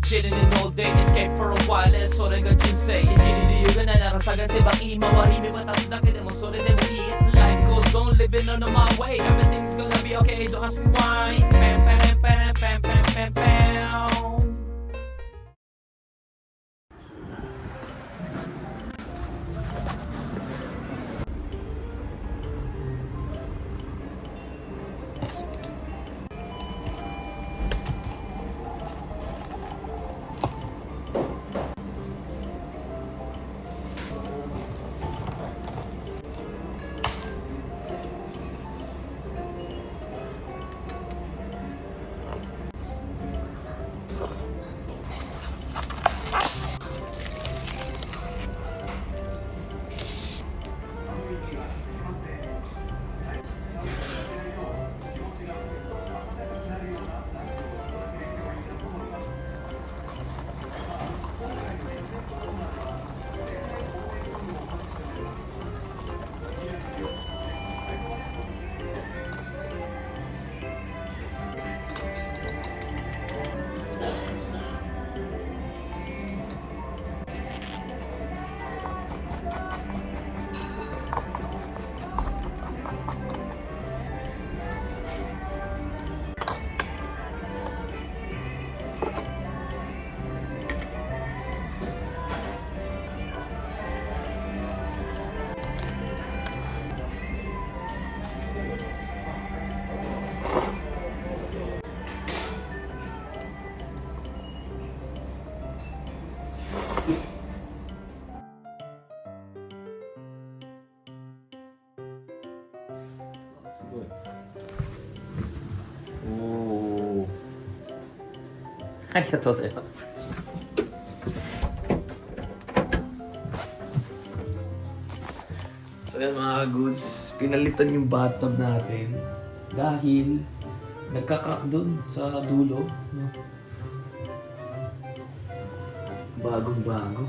chilling in all day, escape for a while, それが人生生きる理由がないなら探せばいい周り見渡すだけでもそれでもいい Life goes on, living on my way, everything's gonna be okay, don't ask me why. Pam pam pam pam pam pam pam. Oh. ありがとうございます。So yan mga goods, pinalitan yung bathtub natin dahil nagka-crack dun sa dulo, no? Bagong-bago.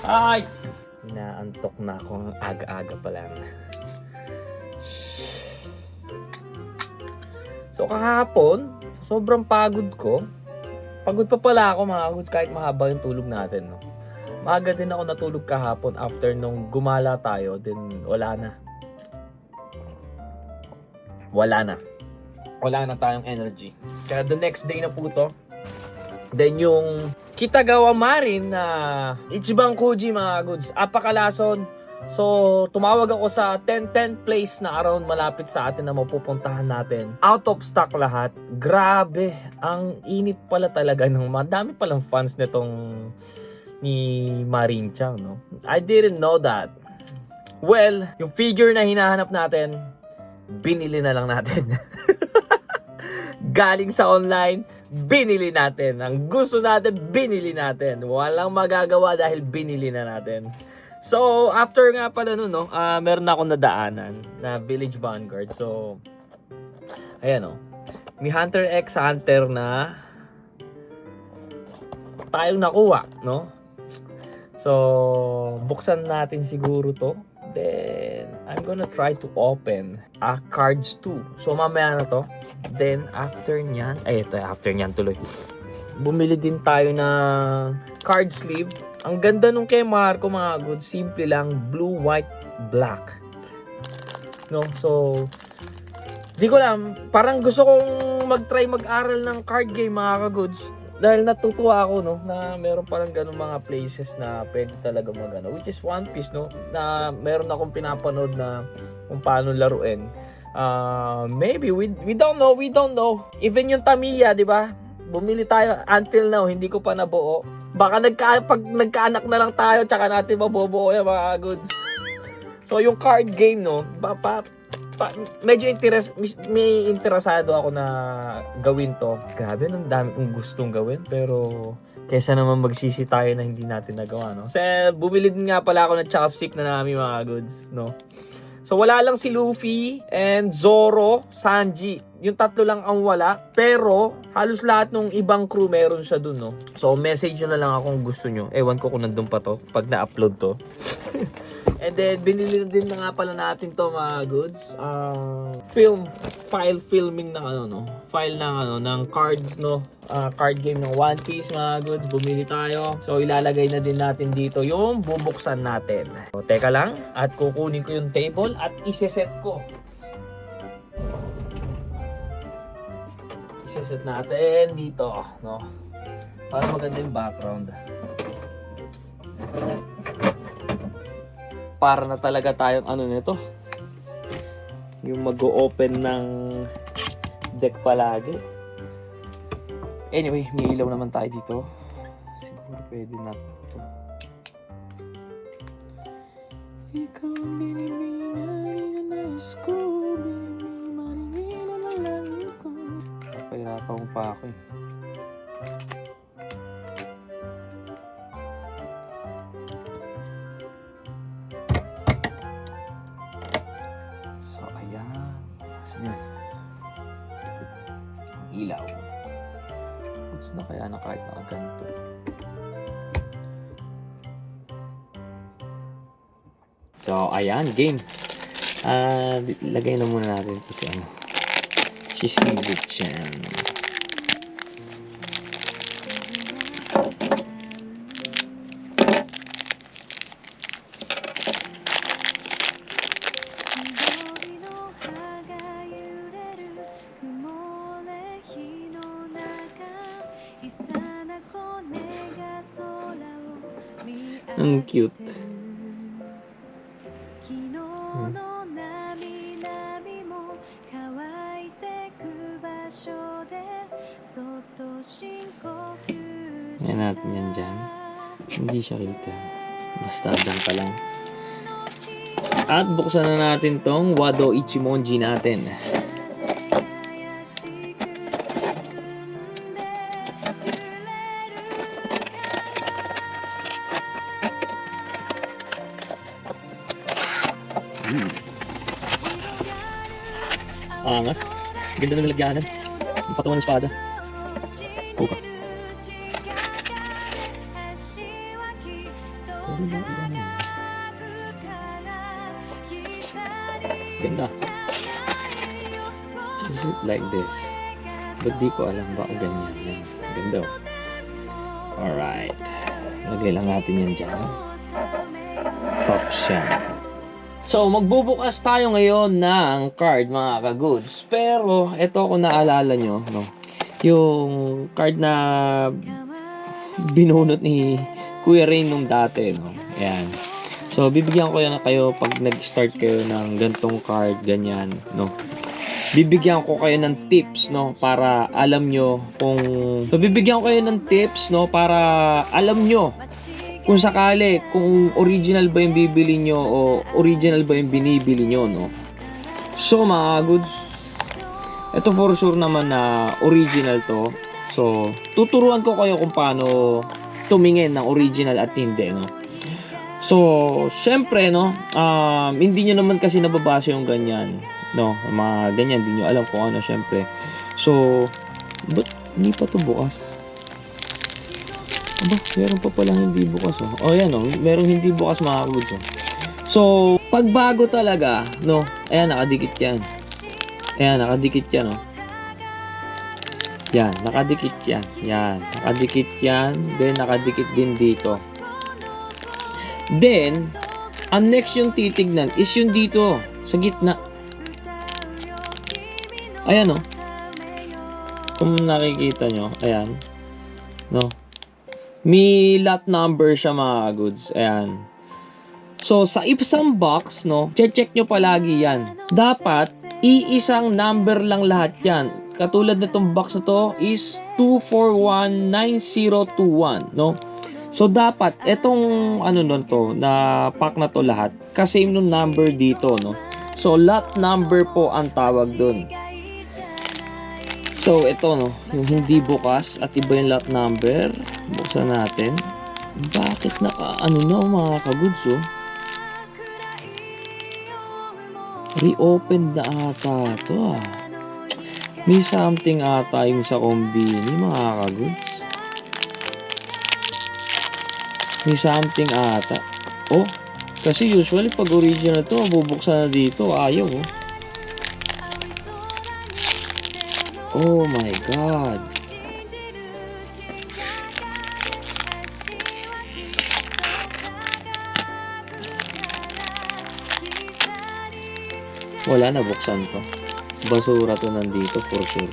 Ay! Inaantok na ako ang aga-aga pa lang. So kahapon, sobrang pagod ko. Pagod pa pala ako mga goods kahit mahaba yung tulog natin, no? Maaga din ako natulog kahapon after nung gumala tayo, then wala na. Wala na tayong energy. Kaya the next day na po to. Then yung Kitagawa Marin na Ichiban Kuji mga goods, apakalason. So, tumawag ako sa 10th place na around malapit sa atin na mapupuntahan natin. Out of stock lahat. Grabe, ang init pala talaga ng madami palang fans nitong ni Marin Chang, no? I didn't know that. Well, yung figure na hinahanap natin, binili na lang natin. Galing sa online, binili natin. Ang gusto natin, binili natin. Walang magagawa dahil binili na natin. So, after nga pala nun, no, meron na akong nadaanan na Village Vanguard. So, ayan, no. May Hunter X Hunter na tayong nakuha, no? So, buksan natin siguro to. Then, I'm gonna try to open cards 2. So, mamaya na to. Then, after nyan, after nyan tuloy. Bumili din tayo ng card sleeve. Ang ganda nung kay Marco mga good, simple lang, blue, white, black. No, so di ko alam, parang gusto kong mag-try mag-aral ng card game mga ka-goods. Dahil natutuwa ako, no, na meron parang ganung mga places na pwede talaga magano, which is One Piece, no, na meron akong pinapanood na kung paano laruin. Maybe we don't know. Even yung Tamiya, di ba? Bumili tayo until now, hindi ko pa nabuo. Baka pag nagkaanak na lang tayo, tsaka natin mabubuo yung mga goods. So, yung card game, no, medyo may interesado ako na gawin to. Grabe, ang dami kong gustong gawin. Pero, kesa naman magsisi tayo na hindi natin nagawa, no? Kasi, bumili din nga pala ako ng chopstick na namin mga goods, no? So, wala lang si Luffy and Zoro, Sanji. yung tatlo lang ang wala. Pero, halos lahat ng ibang crew meron siya dun, no? So, message nyo na lang ako kung gusto nyo. Ewan ko kung nandun pa to, pag na-upload to. And then, binili din na nga pala natin to, mga goods. File filming ng ano, no? File ng ano, ng cards, no? Card game ng One Piece, mga goods. Bumili tayo. So, ilalagay na din natin dito yung bubuksan natin. So, teka lang. At kukunin ko yung table at iseset ko. Iseset natin dito, no? Para maganda yung background. Para na talaga tayong ano nito. Yung mag-o-open ng deck palagi. Anyway, may ilaw naman tayo dito. Siguro pwede na ito. Ikaw ang binibini na rinanais ko. Binibini maringin na lalangin ko. Napahirapan mo pa ako eh. So, ayan. Sige. Ilaw. Gusto na kaya na kahit nakaganto. So, ayan. Game. Lagay na muna natin ito si ano. Shizuku-chan. Ang cute. Yan natin yan dyan. Hindi siya kita. Basta dyan pa lang. At buksan na natin tong Wado Ichimonji natin. Angas. Ganda na nilagyanan. Ang patungan ng espada. Puka. Ganda. Is it like this? But di ko alam ba kung ganyan. Yan. Ganda. Alright. Lagay lang natin yan dyan. Pop siya. So, magbubukas tayo ngayon ng card, mga ka-goods. Pero, ito kung naalala nyo, no? Yung card na binunot ni Kuya Rain nung dati, no? Ayan. So, bibigyan ko yan na kayo pag nag-start kayo ng gantong card, ganyan, no? Bibigyan ko kayo ng tips, no? Para alam nyo kung... So, bibigyan ko kayo ng tips, no? Para alam nyo kung sakali, kung original ba yung bibili nyo o original ba yung binibili nyo, no? So, mga goods, ito for sure naman na original to. So, tuturuan ko kayo kung paano tumingin ng original at hindi, no? So, syempre, no, hindi nyo naman kasi nababasa yung ganyan, no? Mga ganyan, hindi nyo alam kung ano, syempre. So, ba't hindi pa to bukas? Aba, meron pa palang hindi bukas, oh. Oh, yan, oh. Merong hindi bukas, mga goods, oh. So, pag bago talaga, no, ayan, nakadikit yan. Ayan, nakadikit yan, oh. Yan, nakadikit yan. Yan, nakadikit yan. Then, nakadikit din dito. Then, ang next yung titignan is yung dito, sa gitna. Ayan, oh. Kung nakikita nyo, ayan. No? May lot number siya, mga goods. Ayan. So, sa isang box, no, check nyo palagi yan. Dapat, iisang number lang lahat yan. Katulad na itong box na to is 2419021, no? So, dapat, itong, ano nun to, na pack na to lahat, kasame nung number dito, no? So, lot number po ang tawag dun. So, ito, no, yung hindi bukas at iba yung lot number. Buksan natin. Bakit ano na, mga ka-goods, oh? Reopen na ata ito, ah. May something ata yung sa kombini, mga kagoods. May something ata. Oh, kasi usually pag original to, bubuksan na dito. Ayaw, oh. Oh my God. Wala na, buksan to. Basura to nandito for sure.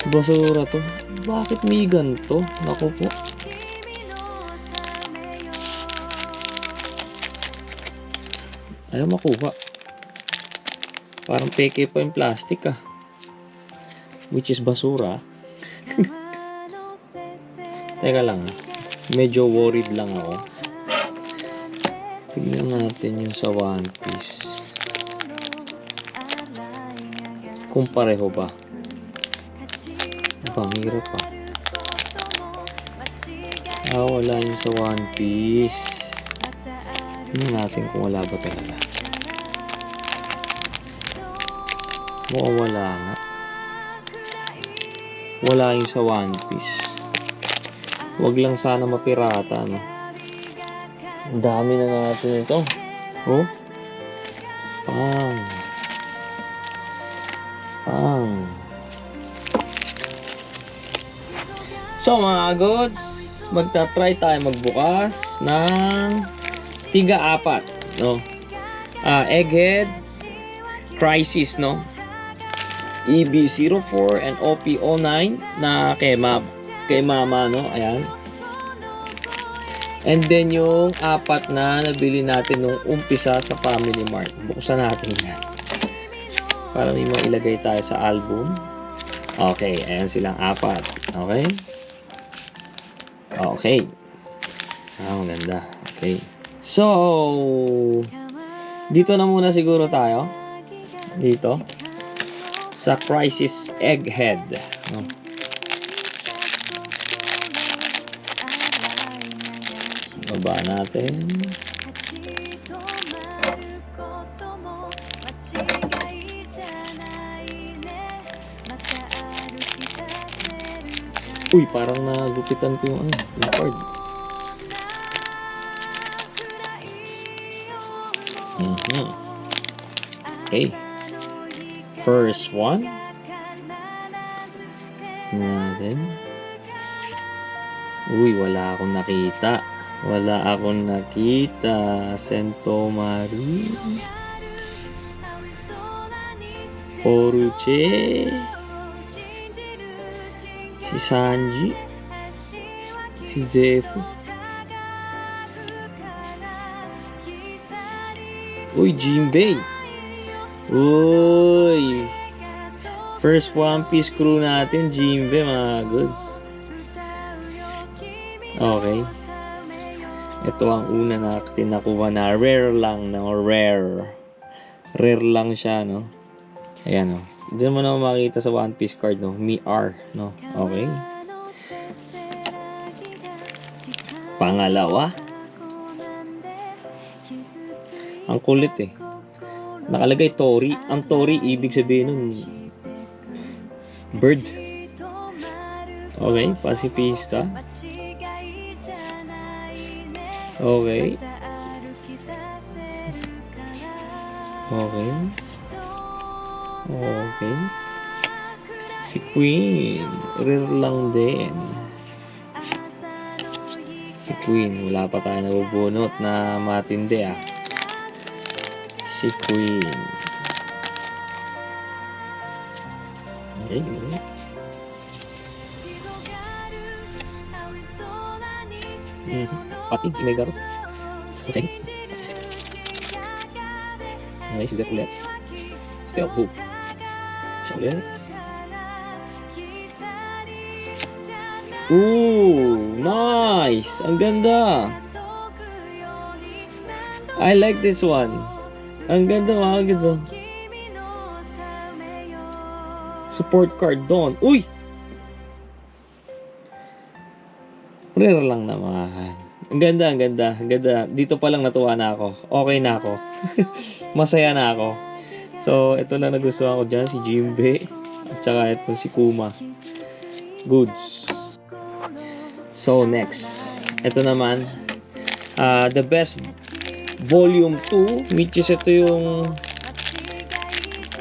Basura to. Bakit may ganito? Naku po. Ayaw makuha. Parang peke pa yung plastic ah. Which is basura. Teka lang ah. Medyo worried lang ako. Tignan natin yung sa One Piece. Kung pareho ba? Pangirap pa. Wala yung sa One Piece. Tignan natin kung wala ba talaga. Mukhang wala nga. Wala yung sa One Piece. Wag lang sana mapirata, no? Ang dami na natin ito. Oh. Pang. So mga goods, magta-try tayo magbukas ng tiga-apat, no? Egghead, Crisis, no? EB04 and OP09 na kay mama, no? Ayan. And then yung apat na nabili natin nung umpisa sa Family Mart. Buksan natin yan. Para may mailagay tayo sa album. Okay, ayan silang apat. Okay? Okay. Maganda. Okay. So, dito na muna siguro tayo. Dito. Sa Crisis Egghead. No? Baba natin. Uy, parang nagupitan ko yung card. Okay. First one. Natin. Uy, wala akong nakita. Sentomaru. Poruche. Si Sanji. Si Zefu. Uy, Jinbei. Uy. First One Piece crew natin, Jinbei, mga goods. Okay. Ito ang una natin nakuha na rare lang, no? Rare lang siya, no? Ayan, no? Diyan mo na makita sa One Piece card, no? Mi-R, no? Okay. Pangalawa. Ang kulit eh. Nakalagay Tori. Ang Tori, ibig sabihin nun bird. Okay, pacifista. Okay. Si Queen, rare lang din. Si Queen, wala pa tayo nabubunot na matindi ah. Si Queen. Okay. Pati si Megaro. Okay. Okay, si Deathlet. Still Hope. Siya ulit. Ooh, nice! Ang ganda! I like this one. Ang ganda, mga kids. Support card doon. Uy! Rare lang naman. Ang ganda. Dito pa lang natuwa na ako. Okay na ako. Masaya na ako. So, ito na nagustuhan ko dyan, si Jinbe. At saka ito si Kuma. Goods. So, next. Ito naman, The Best Volume 2, which is ito yung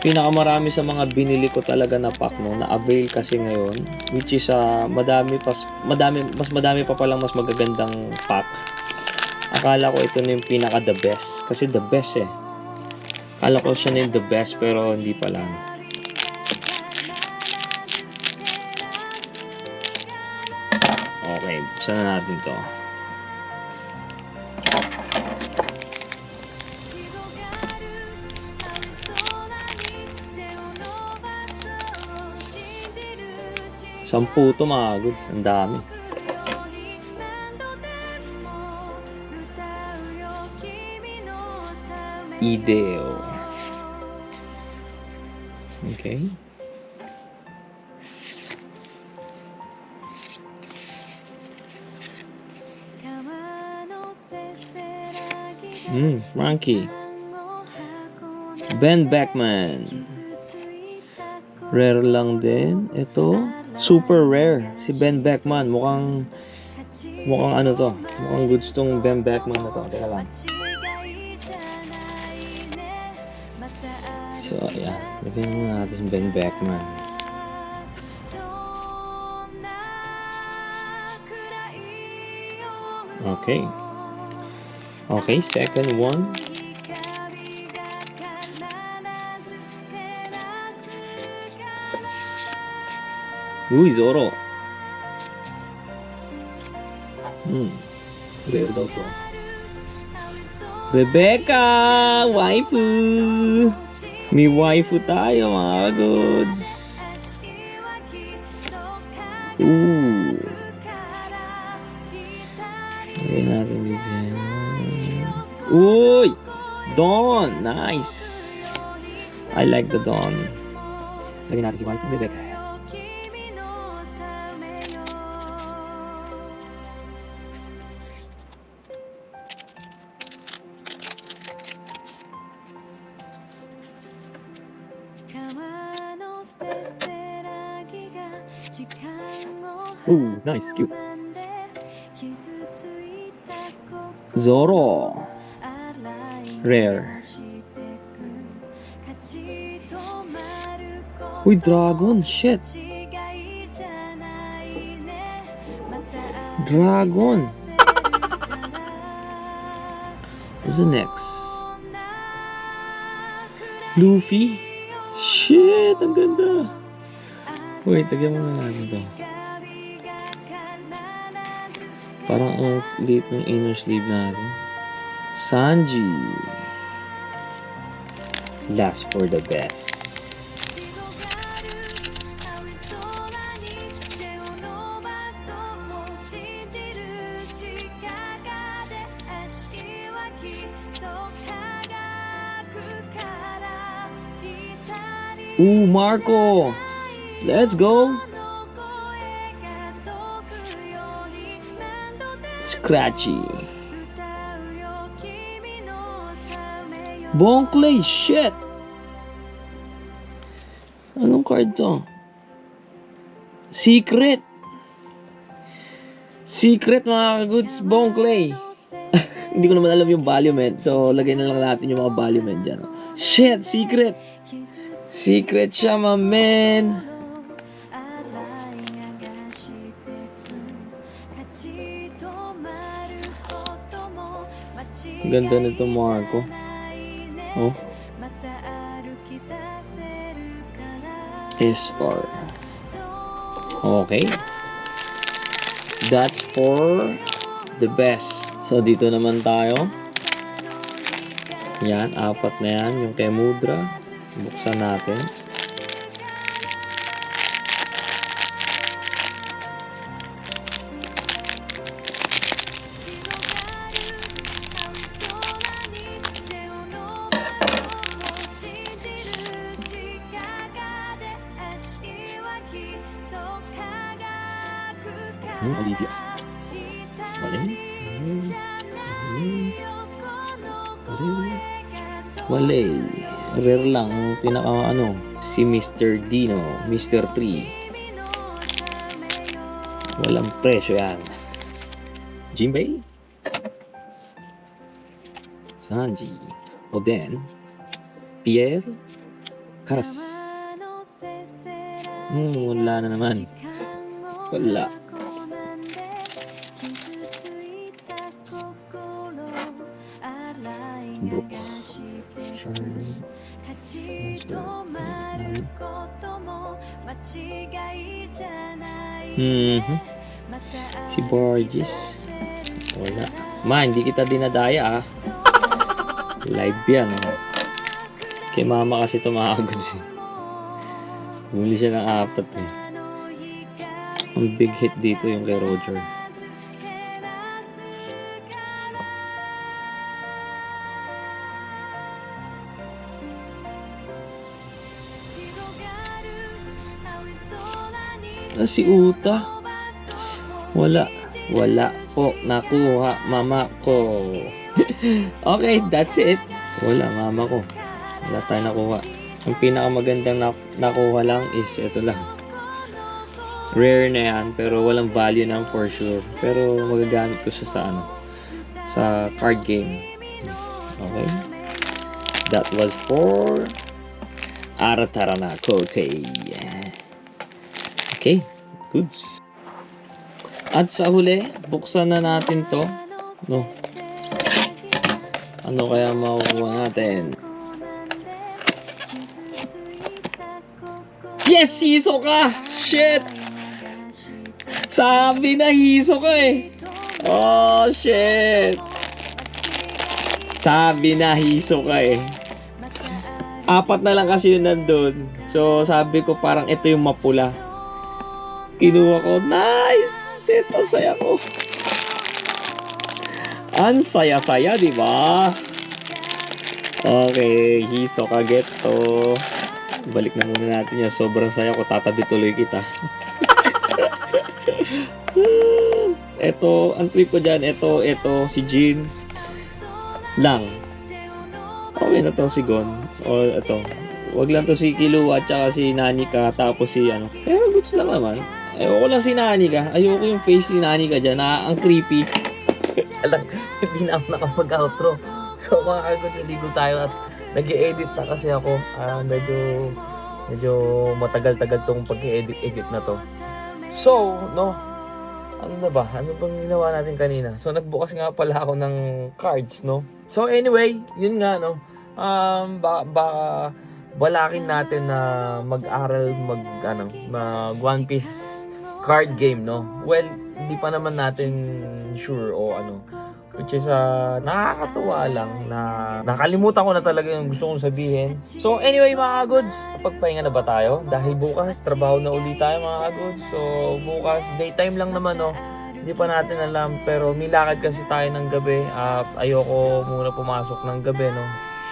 pinakamarami sa mga binili ko talaga na pack, no, na avail kasi ngayon, which is mas madami pa palang mas magagandang pack. Akala ko ito na yung pinaka the best kasi the best eh. Akala ko siya na yung the best pero hindi pala. Okay, buksan na natin to. Sampu to mga goods. Ang dami. Ideo. Okay. Frankie. Ben Beckman. Rare lang din. Ito. Super rare. Si Ben Beckman. Mukhang ano to. Mukhang goods tong Ben Beckman na to. Teka lang. So, yeah. Lagyan mo natin si Ben Beckman. Okay. Okay, second one. Uy, Zoro. Rare daw to. Rebecca! Waifu! May waifu tayo mga goods. Ooh. Lagyan natin dito. Uy! Dawn! Nice! I like the Dawn. Lagyan natin si waifu Rebecca. Ooh, nice, cute. Zoro. Rare. Uy, dragon, shit. Dragon. What's the next? Luffy. Shit, ang ganda. Wait, tagyan mo na natin to. Parang ang liit ng inner sleeve natin. Sanji. Last for the best. Ooh, Marco. Let's go. Scratchy. Bonkley, shit. Anong card to? Secret. Secret mga goods, Bonkley. Hindi ko naman alam yung volume, so lagay na lang natin yung mga volume dyan. Shit, secret. Secret siya, my man. Ganda nito, Marco. Oh. SR. Okay. That's for the best. So, dito naman tayo. Yan, apat na yan. Yung kay Mudra. Buksan natin. Olivia. Walay. Rare lang. Yung pinaka ano, si Mr. Dino, Mr. 3. Walang presyo yan. Jinbei. Sanji. Oden. Pierre. Karas. Wala na naman. Wala. Brook. Si Borges. Wala. Ma, hindi kita dinadaya ah. Live yan ah. Kay mama kasi tumahagod siya. Bumili siya ng 4 eh. Ang big hit dito yung kay Roger. Si Uta. Wala. Wala po nakuha mama ko. Okay, that's it. Wala mama ko. Wala tayo nakuha. Ang pinakamagandang nakuha lang is ito lang. Rare na yan, pero walang value na for sure. Pero magagamit ko siya sa ano, sa card game. Okay? That was for Aratarana Kote. Okay, goods. At sa huli, buksan na natin to. No. Ano kaya makukuha natin? Yes! Hisoka! Shit! Sabi na Hisoka eh! Oh, shit! Sabi na Hisoka eh. 4 na lang kasi yun nandun. So, sabi ko parang ito yung mapula. Kinuha ko. Nice! Shit! Ang saya ko. Ang saya-saya, di ba? Okay, Hisoka get to. Balik na muna natin yan. Sobrang saya ko. Tatabi tuloy kita. Ito, ang trip ko dyan. Ito, si Jin. Lang. Okay na to si Gon. O, ito. Wag lang to si Killua at saka si Nanika. Tapos si ano. Pero goods lang naman. Ayoko lang si Nanika. Ayoko yung face ni Nanika dyan. Ang creepy. Alam, hindi na ako nakapag-outro. So mga kagod, ligo tayo at nag-i-edit na kasi ako. Medyo matagal-tagal tong pag-i-edit na to. So, no, ano na ba? Ano bang ginawa natin kanina? So nagbukas nga pala ako ng cards, no? So anyway, yun nga, no? Baka balakin natin na mag-aral, mag One Piece card game, no? Well, hindi pa naman natin sure o ano. Which is nakakatuwa lang na nakalimutan ko na talaga yung gusto kong sabihin. So anyway mga goods, pagpahinga na ba tayo? Dahil bukas, trabaho na ulit tayo mga goods. So bukas, daytime lang naman no. Hindi pa natin alam pero nilakad kasi tayo ng gabi. Ayoko muna pumasok ng gabi no.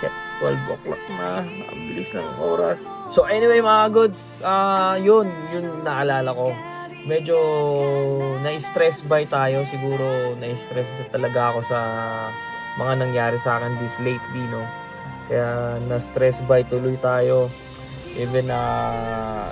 Shit, 12 o'clock na. Ang bilis ng oras. So anyway mga goods, yun naalala ko. Medyo na-stress by tayo. Siguro na-stress na talaga ako sa mga nangyari sa akin this lately, no? Kaya na-stress by tuloy tayo. Even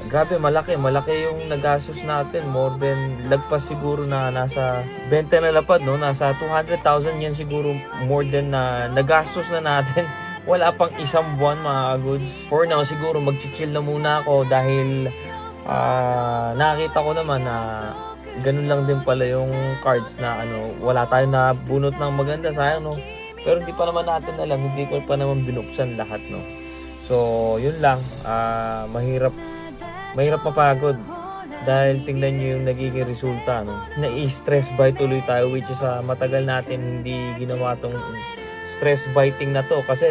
grabe, malaki yung nagastos natin. More than, lagpas siguro na nasa 20 na lapad, no? Nasa 200,000 yan siguro more than na nagastos na natin. Wala pang isang buwan mga goods. For now, siguro mag-chill na muna ako dahil nakita ko naman na ganun lang din pala yung cards na wala tayong nabunot ng maganda, sayang no. Pero hindi pa naman natin alam, hindi ko pa naman binuksan lahat no. So yun lang, mahirap mapagod dahil tingnan nyo yung nagiging resulta no. Na-stress by tuloy tayo, which is matagal natin hindi ginawa tong stress biting na to kasi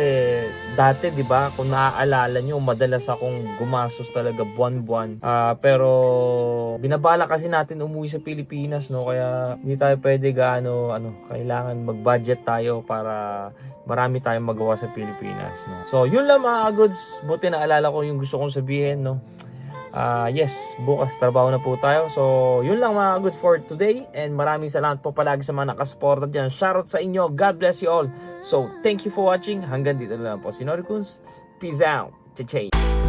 dati 'di ba kung naaalala nyo madalas akong gumastos talaga buwan-buwan pero binabala kasi natin umuwi sa Pilipinas no kaya hindi tayo pwede kailangan mag-budget tayo para marami tayong magawa sa Pilipinas no. So yun lang mga goods, buti naalala ko yung gusto kong sabihin no. Yes, bukas trabaho na po tayo. So, yun lang mga good for today. And maraming salamat po palagi sa mga nakasuporta dyan. Shoutout sa inyo. God bless you all. So, thank you for watching. Hanggang dito na lang po si Norikuns. Peace out. Cha-ching.